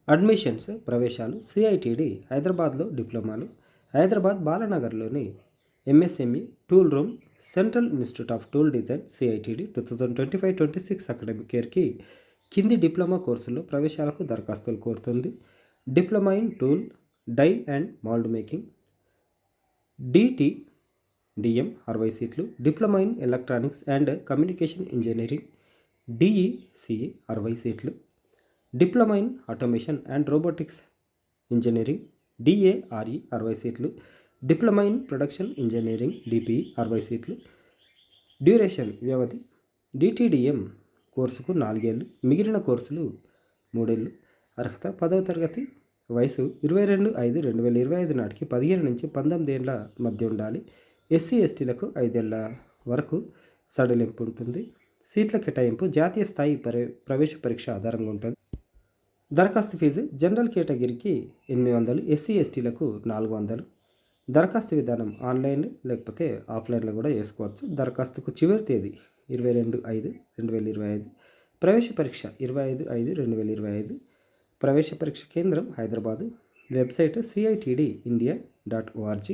Admissions ప్రవేశాలు CITD హైదరాబాద్లో డిప్లొమాలు హైదరాబాద్ బాలనగర్లోని MSME tool room central institute of tool design CITD 2025-26 academic ఇయర్కి కింది డిప్లొమా కోర్సుల్లో ప్రవేశాలకు దరఖాస్తులు కోరుతుంది. Diploma in tool die and mould making DM 60 సీట్లు, diploma in electronics and communication engineering DECE 60 సీట్లు, diploma in automation and robotics engineering DARE 60 సీట్లు, diploma in production engineering DPE 60 సీట్లు. డ్యూరేషన్ వ్యవధి డిటిడిఎం కోర్సుకు 4 ఏళ్ళు, మిగిలిన కోర్సులు 3 ఏళ్ళు. అర్హత 10వ తరగతి, వయసు 22/5/2025 నాటికి 15 నుంచి 19 ఏళ్ల మధ్య ఉండాలి. ఎస్సీ ఎస్టీలకు 5 ఏళ్ల వరకు సడలింపు ఉంటుంది. సీట్ల కేటాయింపు జాతీయ స్థాయి ప్రవేశ పరీక్ష ఆధారంగా ఉంటుంది. దరఖాస్తు ఫీజు జనరల్ కేటగిరీకి 800, ఎస్సీ ఎస్టీలకు 400. దరఖాస్తు విధానం ఆన్లైన్ లేకపోతే ఆఫ్లైన్లో కూడా చేసుకోవచ్చు. దరఖాస్తుకు చివరి తేదీ 22/5/2025. ప్రవేశ పరీక్ష 25/5/2025. ప్రవేశ పరీక్ష కేంద్రం హైదరాబాదు. Website ciitdindia.org.